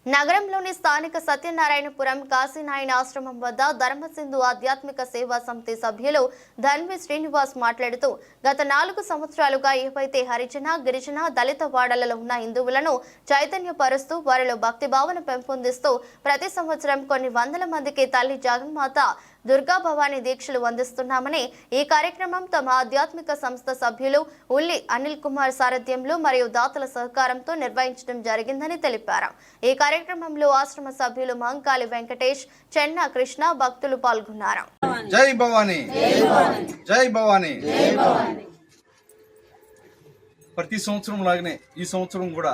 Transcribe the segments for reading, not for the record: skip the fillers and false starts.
నగరంలోని స్థానిక సత్యనారాయణపురం కాశీనాయన ఆశ్రమం వద్ద ధర్మసింధు ఆధ్యాత్మిక సేవా సమితి సభ్యులు ధన్వి శ్రీనివాస్ మాట్లాడుతూ గత 4 సంవత్సరాలుగా ఏవైతే హరిజన గిరిజన దళిత వాడలలో ఉన్న హిందువులను చైతన్యపరుస్తూ వారిలో భక్తి భావన పెంపొందిస్తూ ప్రతి సంవత్సరం కొన్ని వందల మందికి తల్లి జగన్మాత దుర్గా భవానీ దీక్షలు అందిస్తున్నామని ఈ కార్యక్రమం తమ ఆధ్యాత్మిక సంస్థ సభ్యులు ఉల్లి అనిల్ కుమార్ సారథ్యంలో మరియు దాతల సహకారంతో నిర్వహించడం జరిగిందని తెలిపారు। ఈ కార్యక్రమంలో ఆశ్రమ సభ్యులు మంకాలి వెంకటేష్, చెన్న కృష్ణ భక్తులు పాల్గొన్నారు। జై భవానీ, జై భవానీ। ప్రతి సంవత్సరం లాగానే ఈ సంవత్సరం కూడా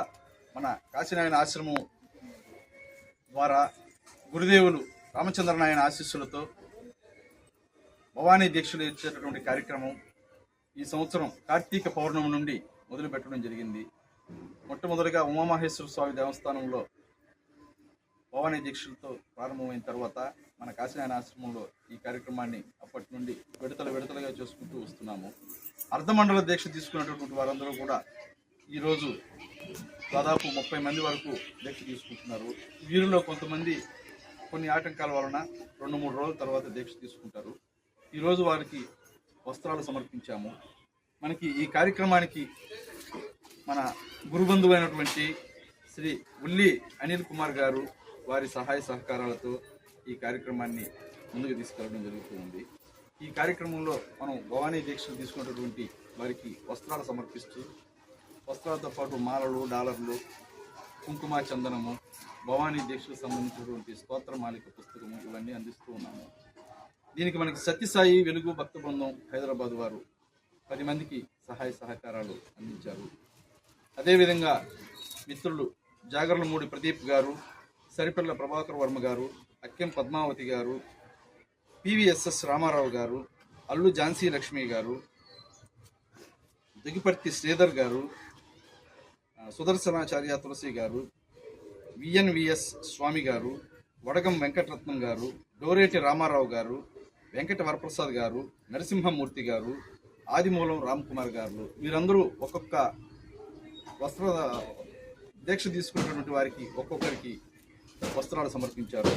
మన కాశీనాయన ఆశ్రమం ద్వారా గురుదేవులు రామచంద్రనాయన ఆశీస్సులతో భవానీ దీక్షలు ఇచ్చేటటువంటి కార్యక్రమం ఈ సంవత్సరం కార్తీక పౌర్ణమి నుండి మొదలు పెట్టడం జరిగింది। మొట్టమొదటిగా ఉమామహేశ్వర స్వామి దేవస్థానంలో భవానీ దీక్షలతో ప్రారంభమైన తర్వాత మన కాశీనాయన ఆశ్రమంలో ఈ కార్యక్రమాన్ని అప్పటి నుండి విడతలుగా చేసుకుంటూ వస్తున్నాము। అర్ధమండల దీక్ష తీసుకున్నటువంటి వారందరూ కూడా ఈరోజు దాదాపు 30 మంది వరకు దీక్ష తీసుకుంటున్నారు। వీరిలో కొంతమంది కొన్ని ఆటంకాల వలన 2-3 రోజుల తర్వాత దీక్ష తీసుకుంటారు। ఈరోజు వారికి వస్త్రాలు సమర్పించాము। మనకి ఈ కార్యక్రమానికి మన గురుబంధువు అయినటువంటి శ్రీ ఉల్లి అనిల్ కుమార్ గారు వారి సహాయ సహకారాలతో ఈ కార్యక్రమాన్ని ముందుకు తీసుకెళ్ళడం జరుగుతుంది। ఈ కార్యక్రమంలో మనం భవానీ దీక్షలు తీసుకున్నటువంటి వారికి వస్త్రాలు సమర్పిస్తూ వస్త్రాలతో పాటు మాలలు, డాలర్లు, కుంకుమ, చందనము, భవానీ దీక్షలకు సంబంధించినటువంటి స్తోత్రమాలిక పుస్తకము ఇవన్నీ అందిస్తూ ఉన్నాము। దీనికి మనకి సత్యసాయి వెలుగు భక్త బృందం హైదరాబాద్ వారు 10 మందికి సహాయ సహకారాలు అందించారు। అదేవిధంగా మిత్రులు జాగర్లమూడి ప్రదీప్ గారు, సరిపల్ల ప్రభాకర్ వర్మ గారు, అక్కెం పద్మావతి గారు, పివిఎస్ఎస్ రామారావు గారు, అల్లు ఝాన్సీ లక్ష్మి గారు, దిగుపర్తి శ్రీధర్ గారు, సుదర్శనాచార్య తులసి గారు, విఎన్విఎస్ స్వామి గారు, వడగం వెంకటరత్నం గారు, డోరేటి రామారావు గారు, వెంకట వరప్రసాద్ గారు, నరసింహమూర్తి గారు, ఆదిమూలం రామ్ కుమార్ గారు వీరందరూ ఒక్కొక్క వస్త్ర దీక్ష తీసుకున్నటువంటి వారికి ఒక్కొక్కరికి వస్త్రాలు సమర్పించారు।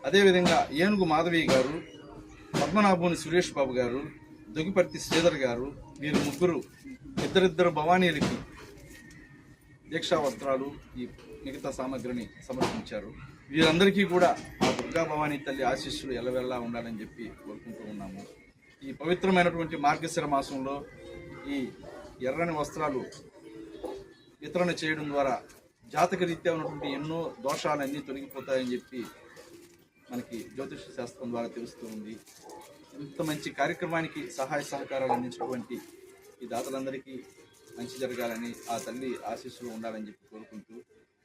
అదేవిధంగా ఏనుగు మాధవి గారు, పద్మనాభుని సురేష్ బాబు గారు, దొగిపర్తి శ్రీధర్ గారు వీరు ముగ్గురు ఇద్దరిద్దరు భవానీలకి దీక్షా వస్త్రాలు ఈ మిగతా సామగ్రిని సమర్పించారు। వీరందరికీ కూడా ఆ దుర్గా భవానీ తల్లి ఆశీస్సులు ఎల్లవెల్లా ఉండాలని చెప్పి కోరుకుంటూ ఉన్నాము। ఈ పవిత్రమైనటువంటి మార్గశిర మాసంలో ఈ ఎర్రని వస్త్రాలు వితరణ చేయడం ద్వారా జాతక రీత్యా ఉన్నటువంటి ఎన్నో దోషాలన్నీ తొలగిపోతాయని చెప్పి మనకి జ్యోతిష శాస్త్రం ద్వారా తెలుస్తూ ఉంది। ఇంత మంచి కార్యక్రమానికి సహాయ సహకారాలు అందించినటువంటి ఈ దాతలందరికీ మంచి జరగాలని ఆ తల్లి ఆశీస్సులు ఉండాలని చెప్పి కోరుకుంటూ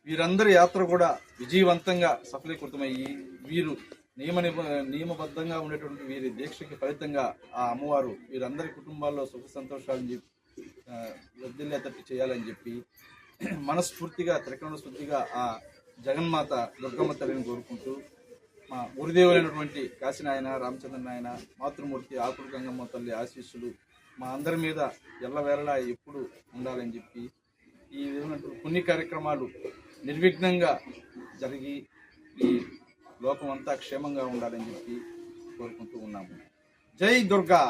వీరందరి యాత్ర కూడా విజయవంతంగా సఫలీకృతమయ్యి వీరు నియమబద్ధంగా ఉండేటువంటి వీరి దీక్షకి ఫలితంగా ఆ అమ్మవారు వీరందరి కుటుంబాల్లో సుఖ సంతోషాలను వదిలేటట్టు చేయాలని చెప్పి మనస్ఫూర్తిగా త్రికరణ శుద్ధిగా ఆ జగన్మాత దుర్గమ్మ తల్లిని కోరుకుంటూ మా గురుదేవులైనటువంటి కాశీనాయన రామచంద్రనాయన మాతృమూర్తి ఆకుడు గంగమ్మ తల్లి ఆశీస్సులు మా అందరి మీద ఎల్లవేళలా ఎప్పుడు ఉండాలని చెప్పి ఈ విధమైనటువంటి పుణ్య కార్యక్రమాలు నిర్విఘ్నంగా జరిగి ఈ లోకం అంతా క్షేమంగా ఉండాలని చెప్పి కోరుకుంటూ ఉన్నాము। జై దుర్గా।